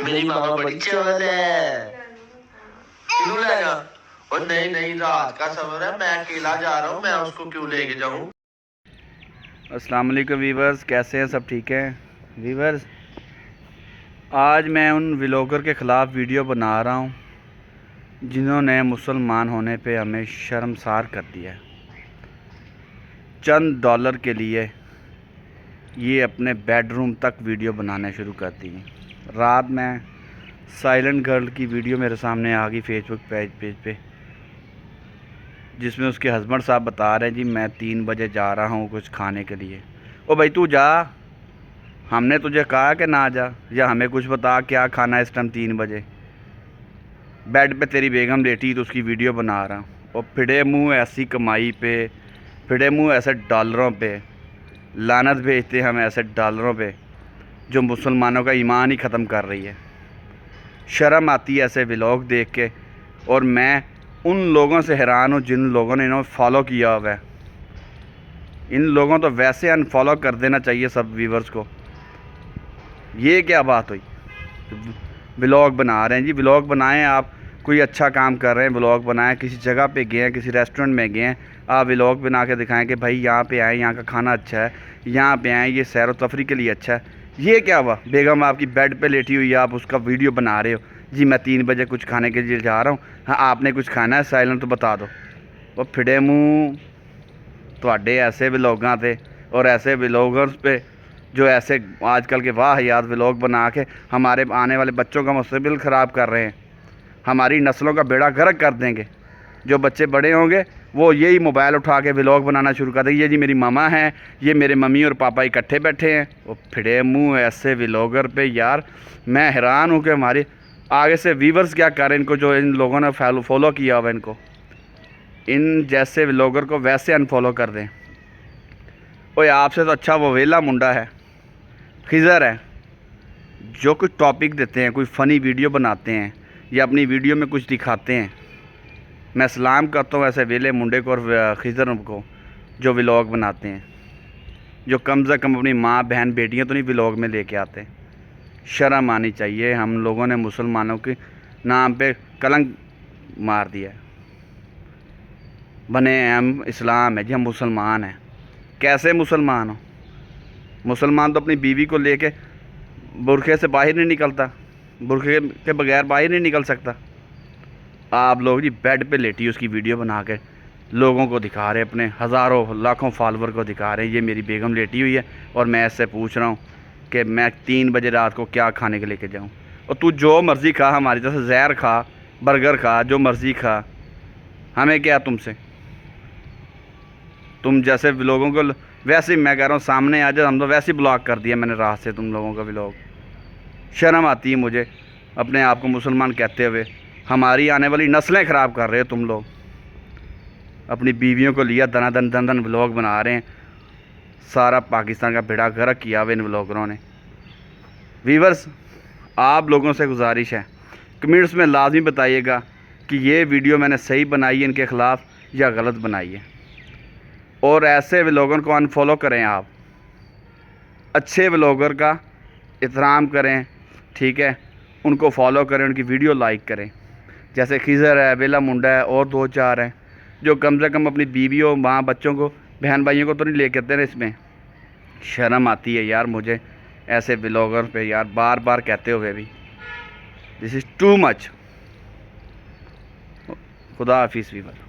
मेरी मामा बड़ी चवल है, क्यों लेगा? और नहीं नहीं, रात का सफर है, मैं अकेला जा रहा हूँ, मैं उसको क्यों लेके जाऊँ? अस्सलाम वालेकुम वीवर्स, कैसे हैं? सब ठीक हैं वीवर्स। आज मैं उन व्लॉगर के ख़िलाफ़ वीडियो बना रहा हूँ जिन्होंने मुसलमान होने पे हमें शर्मसार कर दिया है। चंद डॉलर के लिए ये अपने बेडरूम तक वीडियो बनाना शुरू कर दी। रात में साइलेंट गर्ल की वीडियो मेरे सामने आ गई फेसबुक पेज पे, जिसमें उसके हस्बैंड साहब बता रहे हैं जी मैं 3 बजे जा रहा हूँ कुछ खाने के लिए। ओ भाई तू जा, हमने तुझे कहा कि ना जा, या हमें कुछ बता क्या खाना है इस टाइम 3 बजे। बेड पे तेरी बेगम लेटी तो उसकी वीडियो बना रहा हूँ। और फिडे मुँह ऐसी कमाई पे, फिडे मुँह ऐसे डॉलरों पे लानत भेजते हम, ऐसे डॉलरों पे जो मुसलमानों का ईमान ही ख़त्म कर रही है। शर्म आती है ऐसे व्लॉग देख के। और मैं उन लोगों से हैरान हूँ जिन लोगों ने इन्होंने फॉलो किया हुआ है। इन लोगों तो वैसे अनफॉलो कर देना चाहिए सब व्यूवर्स को। ये क्या बात हुई? व्लॉग बना रहे हैं जी, व्लॉग बनाएं। आप कोई अच्छा काम कर रहे हैं, व्लॉग बनाएं। किसी जगह पे गए हैं, किसी रेस्टोरेंट में गए हैं, आप व्लॉग बना के दिखाएं कि भाई यहाँ पे आए, यहाँ का खाना अच्छा है, यहाँ पे आए, ये सैर व तफरी के लिए अच्छा है। ये क्या हुआ? बेगम आपकी बेड पे लेटी हुई है, आप उसका वीडियो बना रहे हो जी मैं 3 बजे कुछ खाने के लिए जा रहा हूँ। हाँ आपने कुछ खाना है साइलेंट तो बता दो। वो फिडे मुँह ਤੁਹਾਡੇ ऐसे व्लॉगां थे और ऐसे व्लॉगर्स पे जो ऐसे आजकल के वाहियात व्लॉग बना के हमारे आने वाले बच्चों का मुस्तकबिल ख़राब कर रहे हैं, हमारी नस्लों का बेड़ा गर्क कर देंगे। जो बच्चे बड़े होंगे वो यही मोबाइल उठा के व्लॉग बनाना शुरू कर देंगे, ये जी मेरी मामा हैं, ये मेरे मम्मी और पापा इकट्ठे बैठे हैं। वो फिडे मुँह ऐसे व्लॉगर पे यार मैं हैरान हूँ कि हमारे आगे से व्यूवर्स क्या करें। इनको जो इन लोगों ने फॉलो किया हुआ, इनको इन जैसे व्लॉगर को वैसे अनफॉलो कर दें। ओए आपसे तो अच्छा वो वेला मुंडा है, खिज़र है, जो कुछ टॉपिक देते हैं, कोई फ़नी वीडियो बनाते हैं या अपनी वीडियो में कुछ दिखाते हैं। मैं सलाम करता हूँ ऐसे वेले मुंडे को और खिज़र को जो व्लॉग बनाते हैं, जो कम से कम अपनी माँ बहन बेटियाँ तो नहीं व्लॉग में लेके आते। शर्म आनी चाहिए। हम लोगों ने मुसलमानों के नाम पे कलंक मार दिया है। बने हम इस्लाम है जी, हम मुसलमान हैं। कैसे मुसलमान हो? मुसलमान तो अपनी बीवी को लेके बुरखे से बाहर नहीं निकलता, बुरखे के बगैर बाहर नहीं निकल सकता। आप लोग जी बेड पे लेटी उसकी वीडियो बना के लोगों को दिखा रहे, अपने हज़ारों लाखों फॉलोवर को दिखा रहे हैं ये मेरी बेगम लेटी हुई है और मैं इससे पूछ रहा हूँ कि मैं 3 बजे रात को क्या खाने के लेके जाऊँ। और तू जो मर्ज़ी खा, हमारी तरफ से जहर खा, बर्गर खा, जो मर्ज़ी खा, हमें क्या तुमसे। तुम जैसे लोगों को वैसे ही मैं कह रहा हूँ सामने आ जाओ, हम तो वैसे ही ब्लॉक कर दिया मैंने रात से तुम लोगों का व्लॉग। शर्म आती है मुझे अपने आप को मुसलमान कहते हुए। हमारी आने वाली नस्लें ख़राब कर रहे हो तुम लोग। अपनी बीवियों को लिया दन दन व्लॉग बना रहे हैं, सारा पाकिस्तान का बेड़ा गर्क किया हुआ इन व्लॉगरों ने। व्यूअर्स आप लोगों से गुजारिश है, कमेंट्स में लाजमी बताइएगा कि ये वीडियो मैंने सही बनाई है इनके ख़िलाफ़ या गलत बनाई है। और ऐसे व्लॉगर को अनफॉलो करें। आप अच्छे व्लॉगर का एहतराम करें, ठीक है, उनको फॉलो करें, उनकी वीडियो लाइक करें। जैसे खिज़र है, वेला मुंडा है और 2-4 हैं जो कम से कम अपनी बीवियों, माँ, बच्चों को, बहन भाइयों को तो नहीं लेके आते ना। इसमें शर्म आती है यार मुझे ऐसे व्लॉगर पे यार, बार बार कहते हुए भी। This is too much. खुदा हाफिज़ वीवर।